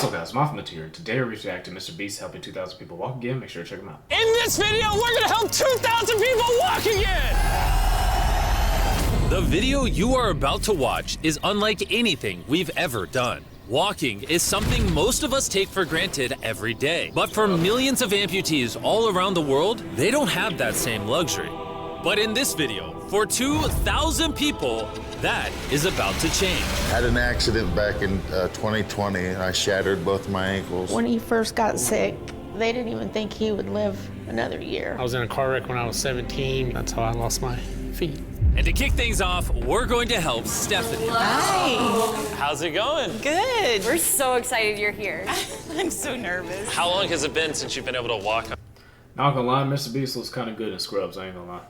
What's up guys, Mothman here. Today we react to MrBeast helping 2,000 people walk again. Make sure to check him out. In this video, we're gonna help 2,000 people walk again! The video you are about to watch is unlike anything we've ever done. Walking is something most of us take for granted every day. But for millions of amputees all around the world, they don't have that same luxury. But in this video, for 2,000 people, that is about to change. I had an accident back in 2020 and I shattered both my ankles. When he first got sick, they didn't even think he would live another year. I was in a car wreck when I was 17. That's how I lost my feet. And to kick things off, we're going to help Stephanie. Hi. How's it going? Good. We're so excited you're here. I'm so nervous. How long has it been since you've been able to walk? Not gonna lie, MrBeast looks kind of good in scrubs, I ain't gonna lie.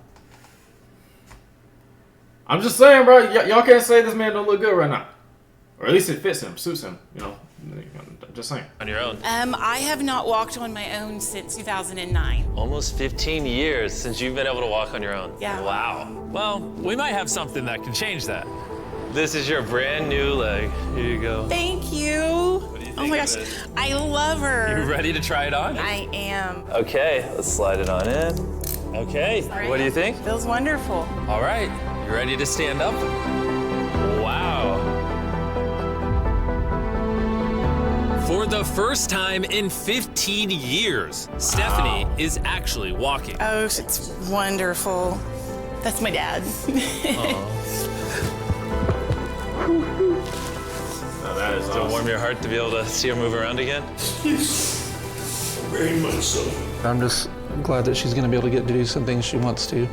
I'm just saying, bro, y'all can't say this man don't look good right now. Or at least it fits him, suits him, you know. Just saying. On your own? I have not walked on my own since 2009. Almost 15 years since you've been able to walk on your own. Yeah. Wow. Well, we might have something that can change that. This is your brand new leg. Here you go. Thank you. What do you think Oh my of gosh, it? I love her. You ready to try it on? I am. Okay, let's slide it on in. Okay, what do you think? Feels wonderful. All right, you ready to stand up? Wow. For the first time in 15 years, Stephanie is actually walking. Oh, it's wonderful. That's my dad. Now that is Does it awesome. warm your heart to be able to see her move around again? Yes, very much so. I'm just glad that she's gonna be able to get to do some things she wants to.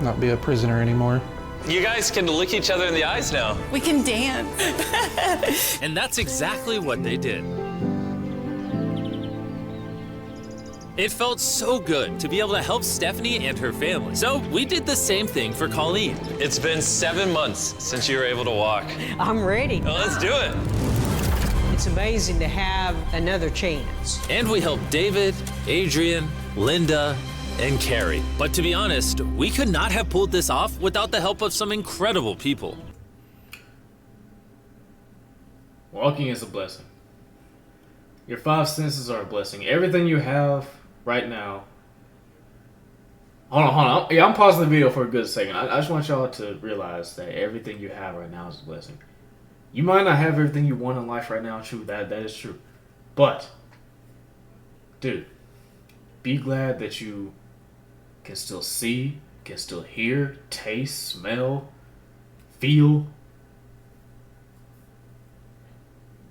Not be a prisoner anymore. You guys can look each other in the eyes now. We can dance. And that's exactly what they did. It felt so good to be able to help Stephanie and her family. So we did the same thing for Colleen. It's been 7 months since you were able to walk. I'm ready. Well, let's do it. It's amazing to have another chance. And we helped David, Adrian, Linda, and Carrie. But to be honest, we could not have pulled this off without the help of some incredible people. Walking is a blessing. Your 5 senses are a blessing. Everything you have right now. Hold on. Yeah, I'm pausing the video for a good second. I just want y'all to realize that everything you have right now is a blessing. You might not have everything you want in life right now, true. That is true. But, dude, be glad that you can still see, can still hear, taste, smell, feel.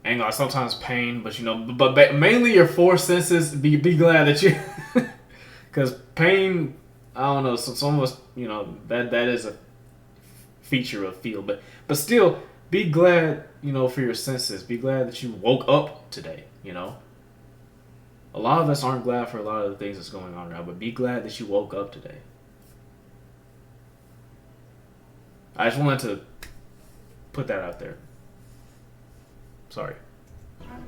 And like sometimes pain, but you know, but mainly your 4 senses. Be glad that you, because pain, I don't know. So some of us, you know, that is a feature of feel, but still, be glad, you know, for your senses. Be glad that you woke up today. You know, a lot of us aren't glad for a lot of the things that's going on now, but be glad that you woke up today. I just wanted to put that out there. Sorry.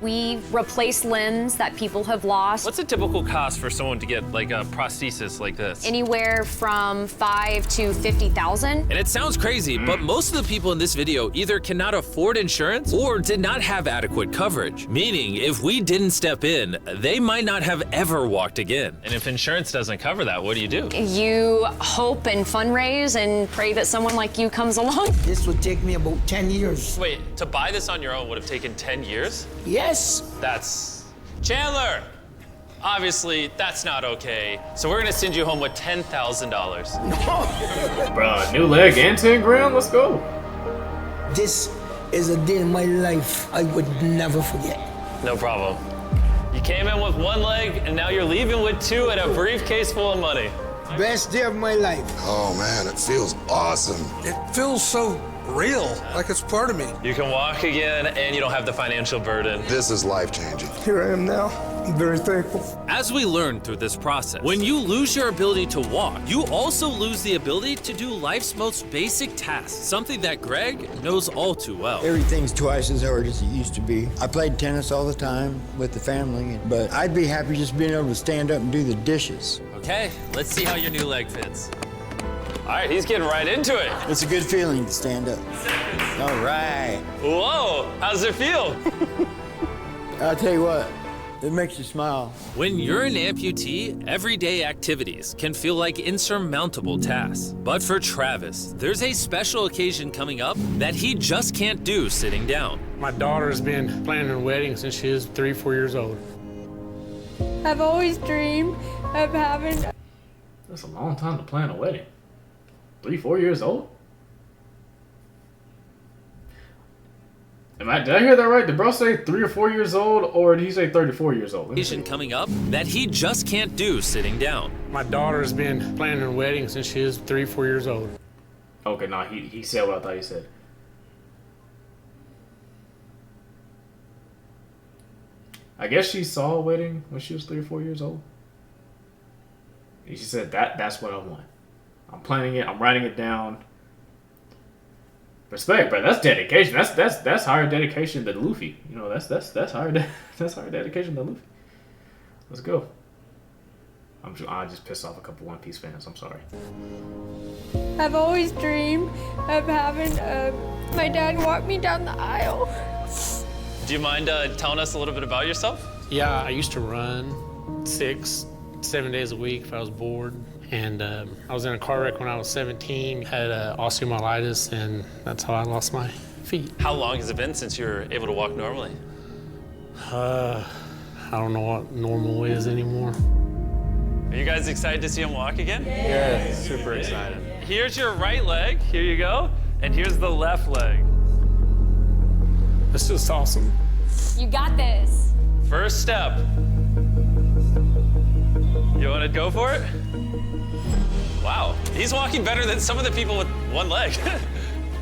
We replace limbs that people have lost. What's a typical cost for someone to get like a prosthesis like this? Anywhere from $5,000 to $50,000. And it sounds crazy, but most of the people in this video either cannot afford insurance or did not have adequate coverage. Meaning, if we didn't step in, they might not have ever walked again. And if insurance doesn't cover that, what do? You hope and fundraise and pray that someone like you comes along. This would take me about 10 years. Wait, to buy this on your own would have taken 10 years? Yes. That's... Chandler! Obviously, that's not okay. So we're gonna send you home with $10,000. Bro, new leg and 10 grand? Let's go. This is a day in my life I would never forget. No problem. You came in with 1 leg, and now you're leaving with 2 and a briefcase full of money. Best day of my life. Oh man, it feels awesome. It feels so real, like it's part of me. You can walk again, and you don't have the financial burden. This is life-changing. Here I am now. I'm very thankful. As we learned through this process, when you lose your ability to walk, you also lose the ability to do life's most basic tasks, something that Greg knows all too well. Everything's twice as hard as it used to be. I played tennis all the time with the family, but I'd be happy just being able to stand up and do the dishes. Okay, let's see how your new leg fits. All right, he's getting right into it. It's a good feeling to stand up. All right. Whoa, how does it feel? I'll tell you what, it makes you smile. When you're an amputee, everyday activities can feel like insurmountable tasks. But for Travis, there's a special occasion coming up that he just can't do sitting down. My daughter's been planning her wedding since she was 3 or 4 years old. I've always dreamed of having... That's a long time to plan a wedding. 3, 4 years old? Did I hear that right? Did bro say 3 or 4 years old, or did he say 34 years old? Occasion coming up that he just can't do sitting down. My daughter's been planning her wedding since she was 3 or 4 years old. Okay, nah, he said what I thought he said. I guess she saw a wedding when she was 3 or 4 years old. And she said that's what I want. I'm planning it. I'm writing it down. Respect, bro. That's dedication. That's higher dedication than Luffy. You know, that's higher dedication than Luffy. Let's go. I just pissed off a couple One Piece fans. I'm sorry. I've always dreamed of having my dad walk me down the aisle. Do you mind telling us a little bit about yourself? Yeah, I used to run 6, 7 days a week if I was bored. And I was in a car wreck when I was 17, had osteomyelitis, and that's how I lost my feet. How long has it been since you were able to walk normally? I don't know what normal is anymore. Are you guys excited to see him walk again? Yeah, super excited. Here's your right leg. Here you go. And here's the left leg. It's just awesome. You got this. First step. You want to go for it? Wow, he's walking better than some of the people with one leg.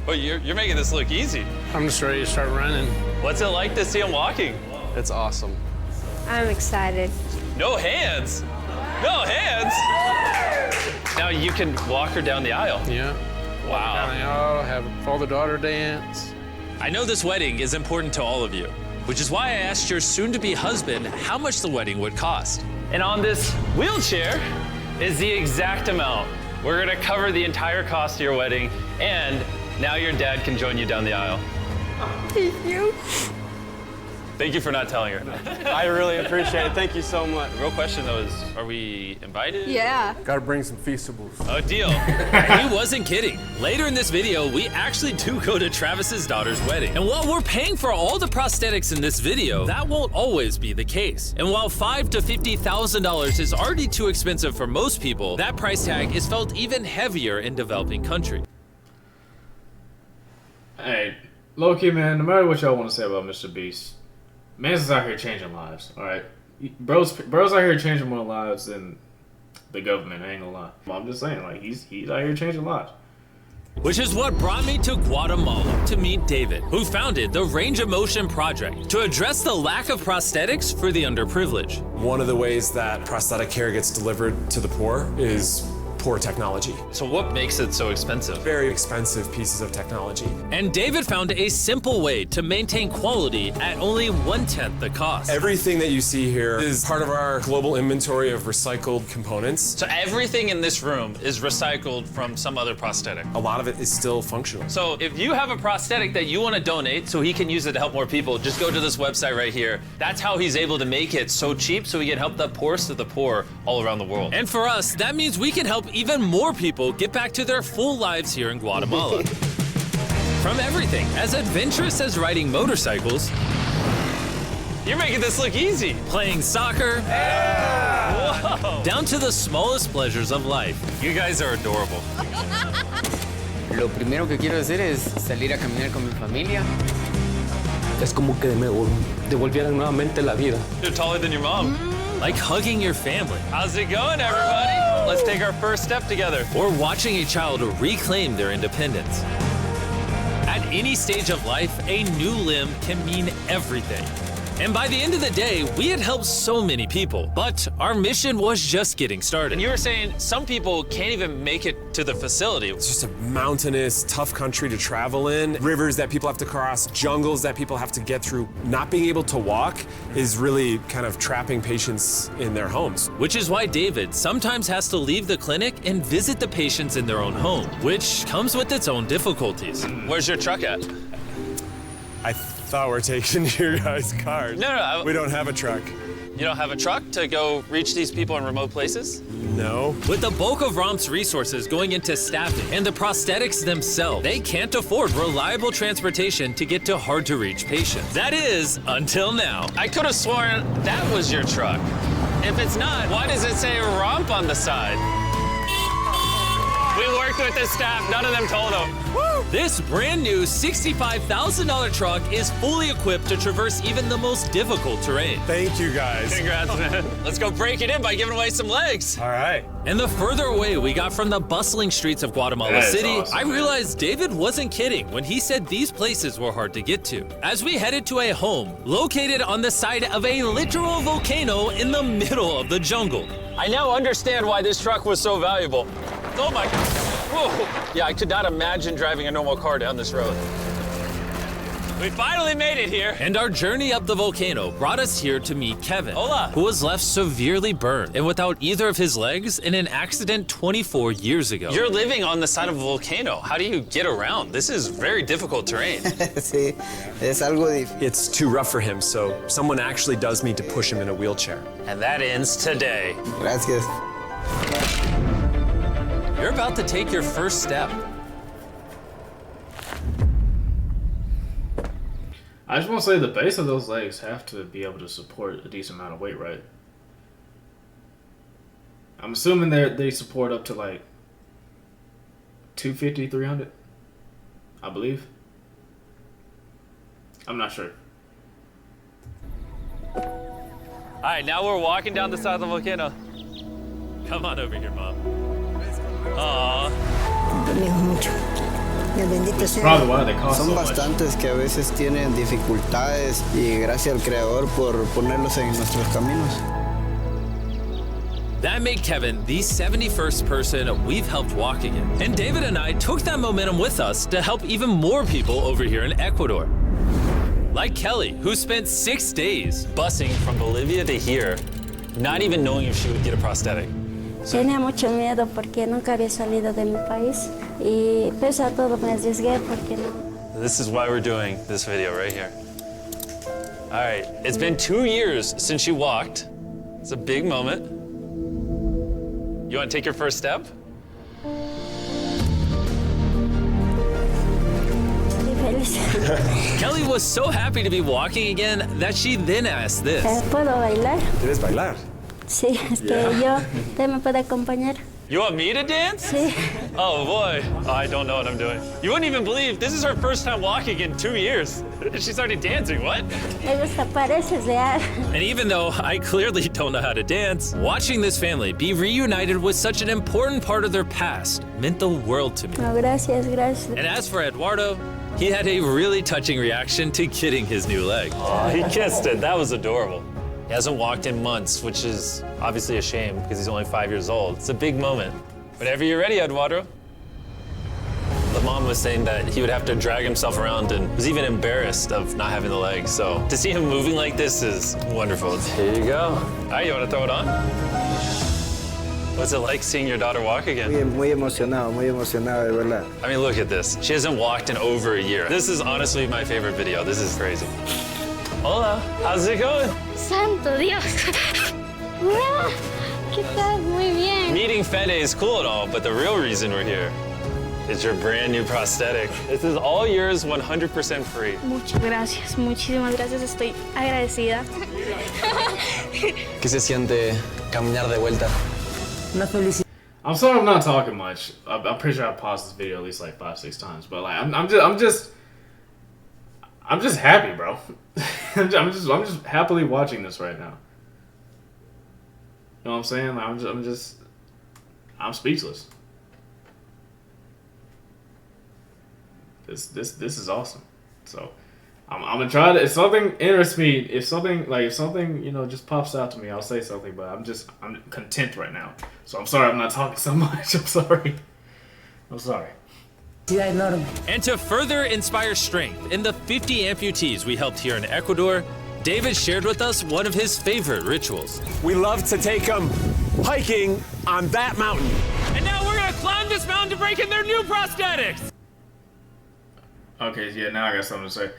But you're making this look easy. I'm just ready to start running. What's it like to see him walking? It's awesome. I'm excited. No hands. No hands. Now you can walk her down the aisle. Yeah. Wow. Down the aisle, have a father-daughter dance. I know this wedding is important to all of you, which is why I asked your soon-to-be husband how much the wedding would cost. And on this wheelchair is the exact amount. We're gonna cover the entire cost of your wedding, and now your dad can join you down the aisle. Thank you. Thank you for not telling her. I really appreciate it. Thank you so much. The real question though is, are we invited? Yeah. Gotta bring some feastables. Oh, deal. He wasn't kidding. Later in this video, we actually do go to Travis's daughter's wedding. And while we're paying for all the prosthetics in this video, that won't always be the case. And while $5,000 to $50,000 is already too expensive for most people, that price tag is felt even heavier in developing countries. Hey, low-key, man, no matter what y'all want to say about MrBeast, man's out here changing lives, all right? Bro's out here changing more lives than the government, I ain't gonna lie. I'm just saying, like, he's out here changing lives. Which is what brought me to Guatemala to meet David, who founded the Range of Motion Project to address the lack of prosthetics for the underprivileged. One of the ways that prosthetic care gets delivered to the poor is poor technology. So what makes it so expensive? Very expensive pieces of technology. And David found a simple way to maintain quality at only 1/10 the cost. Everything that you see here is part of our global inventory of recycled components. So everything in this room is recycled from some other prosthetic. A lot of it is still functional. So if you have a prosthetic that you want to donate so he can use it to help more people, just go to this website right here. That's how he's able to make it so cheap so he can help the poorest of the poor all around the world. And for us, that means we can help even more people get back to their full lives here in Guatemala. From everything as adventurous as riding motorcycles. You're making this look easy. Playing soccer. Yeah. Whoa. Down to the smallest pleasures of life. You guys are adorable. Lo primero que quiero hacer es salir a caminar con mi familia. Es como que me devolvieran nuevamente la vida. You're taller than your mom. Like hugging your family. How's it going, everybody? Let's take our first step together. Or watching a child reclaim their independence. At any stage of life, a new limb can mean everything. And by the end of the day, we had helped so many people, but our mission was just getting started. And you were saying some people can't even make it to the facility. It's just a mountainous, tough country to travel in. Rivers that people have to cross, jungles that people have to get through. Not being able to walk is really kind of trapping patients in their homes. Which is why David sometimes has to leave the clinic and visit the patients in their own home, which comes with its own difficulties. Where's your truck at? I thought we're taking your guys' cars. No. We don't have a truck. You don't have a truck to go reach these people in remote places? No. With the bulk of ROM's resources going into staffing and the prosthetics themselves, they can't afford reliable transportation to get to hard-to-reach patients. That is, until now. I could have sworn that was your truck. If it's not, why does it say ROM on the side? We worked with the staff, none of them told them. Woo! This brand new $65,000 truck is fully equipped to traverse even the most difficult terrain. Thank you, guys. Congrats, man. Let's go break it in by giving away some legs. All right. And the further away we got from the bustling streets of Guatemala City, awesome, I realized David wasn't kidding when he said these places were hard to get to. As we headed to a home located on the side of a literal volcano in the middle of the jungle. I now understand why this truck was so valuable. Oh my God. Whoa. Yeah, I could not imagine driving a normal car down this road. We finally made it here. And our journey up the volcano brought us here to meet Kevin, Hola, who was left severely burned and without either of his legs in an accident 24 years ago. You're living on the side of a volcano. How do you get around? This is very difficult terrain. Sí, es algo difícil. It's too rough for him, so someone actually does need to push him in a wheelchair. And that ends today. Gracias. You're about to take your first step. I just want to say the base of those legs have to be able to support a decent amount of weight, right? I'm assuming they support up to like 250, 300, I believe. I'm not sure. All right, now we're walking down the side of the volcano. Come on over here, Mom. Aww. Bendito sea. Son bastantes que a veces tienen dificultades y gracias al Creador por ponerlos en nuestros caminos. That made Kevin the 71st person we've helped walk again. And David and I took that momentum with us to help even more people over here in Ecuador. Like Kelly, who spent 6 days busing from Bolivia to here, not even knowing if she would get a prosthetic. Tenía mucho miedo porque nunca había salido de mi país y pese a todo me arriesgué porque no. This is why we're doing this video right here. All right, it's been 2 years since she walked. It's a big moment. You want to take your first step? Kelly was so happy to be walking again that she then asked this. ¿Puedo bailar? ¿Quieres bailar? Sí, es que ¿usted me puede acompañar? You want me to dance? Sí. Oh boy, I don't know what I'm doing. You wouldn't even believe this is her first time walking in 2 years. She started dancing, what? Me gusta, parece real. And even though I clearly don't know how to dance, watching this family be reunited with such an important part of their past meant the world to me. No, gracias, gracias. And as for Eduardo, he had a really touching reaction to getting his new leg. Oh, he kissed it, that was adorable. He hasn't walked in months, which is obviously a shame because he's only 5 years old. It's a big moment. Whenever you're ready, Eduardo. The mom was saying that he would have to drag himself around and was even embarrassed of not having the legs. So to see him moving like this is wonderful. Here you go. All right, you want to throw it on? What's it like seeing your daughter walk again? Muy emocionado, de verdad. I mean, look at this. She hasn't walked in over a year. This is honestly my favorite video. This is crazy. Hola, how's it going? Santo Dios. ¿Qué tal? Muy bien. Meeting Fede is cool and all, but the real reason we're here is your brand new prosthetic. This is all yours, 100% free. Muchas gracias, muchísimas gracias. Estoy agradecida. ¿Qué se siente caminar de vuelta? Una felicidad. I'm sorry I'm not talking much. I'm pretty sure I paused this video at least like 5-6 times, but like I'm just happy, bro. I'm just happily watching this right now. You know what I'm saying? Like, I'm speechless. This is awesome. So I'm gonna try to. If something interests me, if something just pops out to me, I'll say something. But I'm content right now. So I'm sorry I'm not talking so much. I'm sorry. And to further inspire strength in the 50 amputees we helped here in Ecuador, David shared with us one of his favorite rituals. We love to take them hiking on that mountain. And now we're gonna climb this mountain to break in their new prosthetics. Okay, yeah, now I got something to say.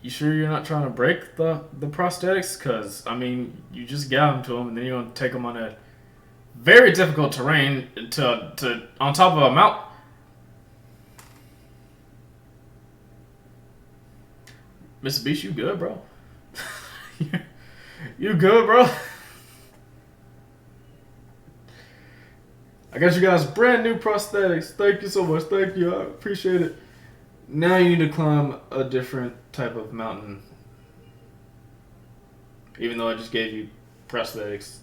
You sure you're not trying to break the prosthetics? Because, I mean, you just got them to them, and then you're going to take them on a very difficult terrain to on top of a mountain. MrBeast, you good, bro? You good, bro? I got you guys brand new prosthetics. Thank you so much. Thank you. I appreciate it. Now you need to climb a different type of mountain. Even though I just gave you prosthetics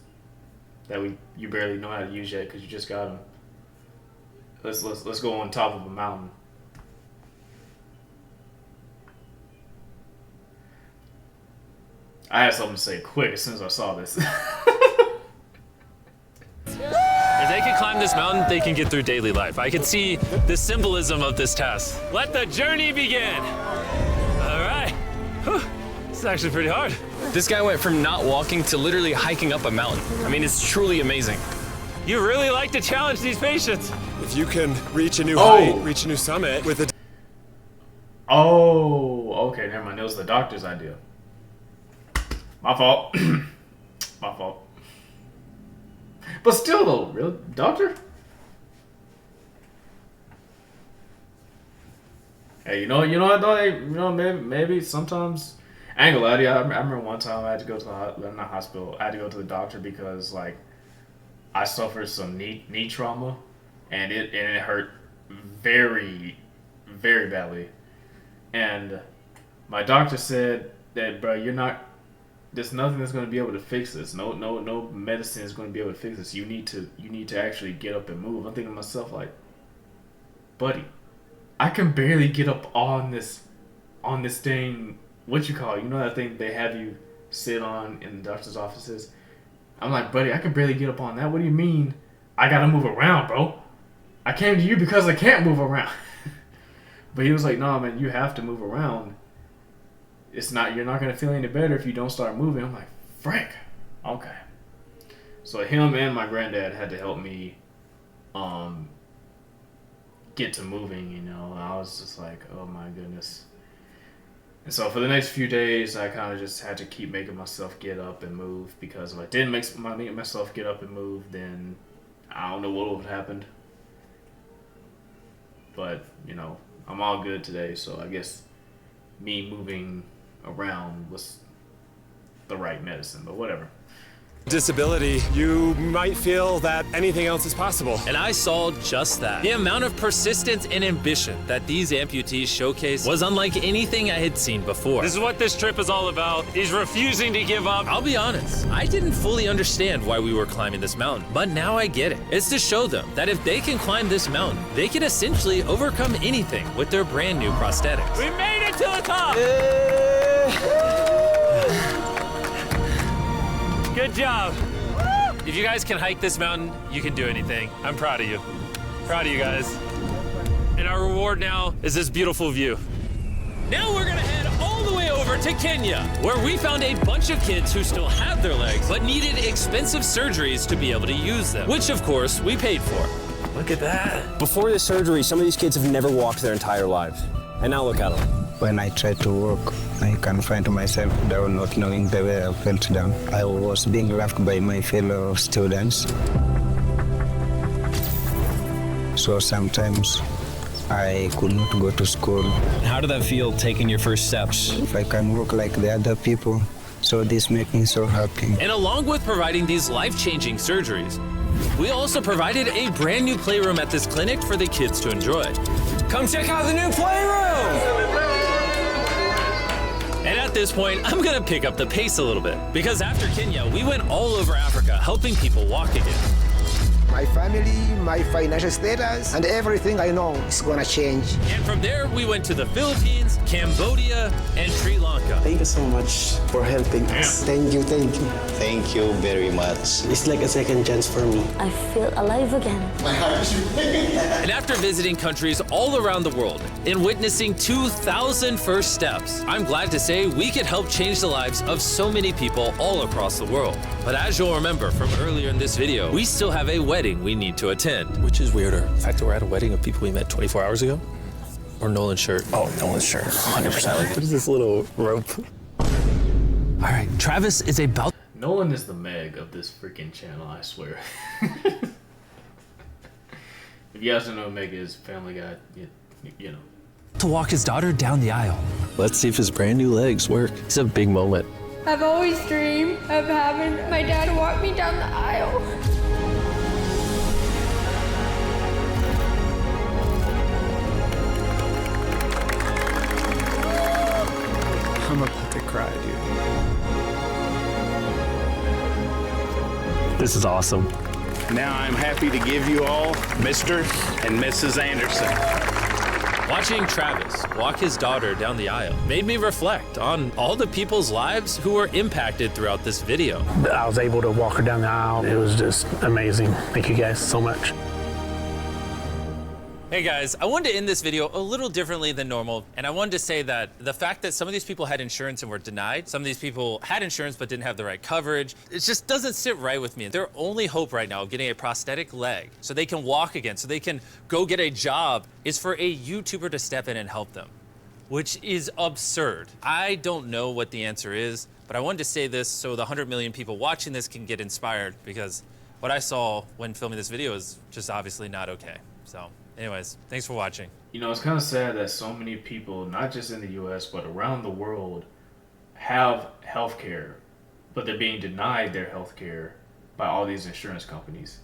that you barely know how to use yet because you just got them. Let's go on top of a mountain. I had something to say quick as soon as I saw this. If they can climb this mountain, they can get through daily life. I can see the symbolism of this task. Let the journey begin. All right. Whew. This is actually pretty hard. This guy went from not walking to literally hiking up a mountain. I mean, it's truly amazing. You really like to challenge these patients. If you can reach a new height, reach a new summit with a... Oh, okay, never mind. It was the doctor's idea. My fault. My fault. But still, though, real doctor? Hey, you know what, though? Hey, maybe sometimes... I ain't gonna lie to you. I remember one time I had to go to the hospital. I had to go to the doctor because, like, I suffered some knee trauma, and it hurt very, very badly. And my doctor said that, bro, there's nothing that's going to be able to fix this. No medicine is going to be able to fix this. You need to actually get up and move. I'm thinking to myself, like, buddy, I can barely get up on this thing. What you call it? You know that thing they have you sit on in the doctor's offices? I'm like, buddy, I can barely get up on that. What do you mean I got to move around, bro? I came to you because I can't move around. But he was like, no, man, you have to move around. You're not gonna feel any better if you don't start moving. I'm like, Frank, okay. So him and my granddad had to help me get to moving, you know. I was just like, oh my goodness. And so for the next few days, I kind of just had to keep making myself get up and move, because if I didn't make myself get up and move, then I don't know what would have happened. But, you know, I'm all good today, so I guess me moving around was the right medicine, but whatever. Disability, you might feel that anything else is possible. And I saw just that. The amount of persistence and ambition that these amputees showcase was unlike anything I had seen before. This is what this trip is all about, is refusing to give up. I'll be honest, I didn't fully understand why we were climbing this mountain, but now I get it. It's to show them that if they can climb this mountain, they can essentially overcome anything with their brand new prosthetics. We made it to the top! Good job. If you guys can hike this mountain, you can do anything. I'm proud of you. Proud of you guys. And our reward now is this beautiful view. Now we're gonna head all the way over to Kenya, where we found a bunch of kids who still had their legs, but needed expensive surgeries to be able to use them, which of course we paid for. Look at that. Before this surgery, some of these kids have never walked their entire lives. And now look at them. When I try to walk, I can find myself down, not knowing the way I felt down. I was being laughed by my fellow students. So sometimes I could not go to school. How did that feel, taking your first steps? If I can walk like the other people, so this makes me so happy. And along with providing these life-changing surgeries, we also provided a brand new playroom at this clinic for the kids to enjoy. Come check out the new playroom! And at this point, I'm gonna pick up the pace a little bit, because after Kenya, we went all over Africa helping people walk again. My family, my financial status, and everything I know is gonna change. And from there, we went to the Philippines, Cambodia, and Sri Lanka. Thank you so much for helping us. Thank you, thank you. Thank you very much. It's like a second chance for me. I feel alive again. And after visiting countries all around the world and witnessing 2,000 first steps, I'm glad to say we could help change the lives of so many people all across the world. But as you'll remember from earlier in this video, we still have a wedding we need to attend. Which is weirder, the fact that we're at a wedding of people we met 24 hours ago, or Nolan's shirt? Oh, Nolan's shirt, 100%. What is this little rope? All right, Travis is about... Nolan is the Meg of this freaking channel, I swear. If you guys don't know who Meg is, Family Guy, you know. to walk his daughter down the aisle. Let's see if his brand new legs work. It's a big moment. I've always dreamed of having my dad walk me down the aisle. I'm about to cry, dude. This is awesome. Now I'm happy to give you all Mr. and Mrs. Anderson. Watching Travis walk his daughter down the aisle made me reflect on all the people's lives who were impacted throughout this video. I was able to walk her down the aisle. It was just amazing. Thank you guys so much. Hey guys, I wanted to end this video a little differently than normal, and I wanted to say that the fact that some of these people had insurance and were denied, some of these people had insurance but didn't have the right coverage, it just doesn't sit right with me. Their only hope right now of getting a prosthetic leg so they can walk again, so they can go get a job, is for a YouTuber to step in and help them, which is absurd. I don't know what the answer is, but I wanted to say this so the 100 million people watching this can get inspired, because what I saw when filming this video is just obviously not okay. So. Anyways, thanks for watching. You know, it's kind of sad that so many people, not just in the US, but around the world, have health care, but they're being denied their health care by all these insurance companies.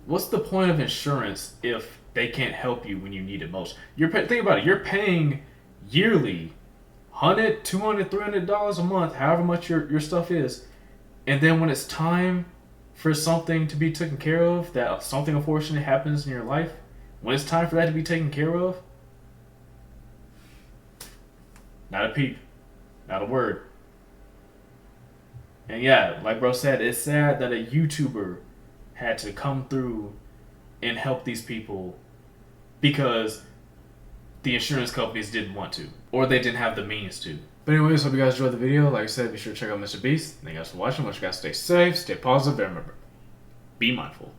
What's the point of insurance if they can't help you when you need it most? Think about it. You're paying yearly $100, $200, $300 a month, however much your stuff is. And then when it's time for something to be taken care of, that something unfortunate happens in your life, when it's time for that to be taken care of, not a peep, not a word. And yeah, like bro said, it's sad that a YouTuber had to come through and help these people because the insurance companies didn't want to, or they didn't have the means to. But anyways, hope you guys enjoyed the video. Like I said, be sure to check out MrBeast. Thank you guys for watching. I want you guys to stay safe, stay positive, and remember, be mindful.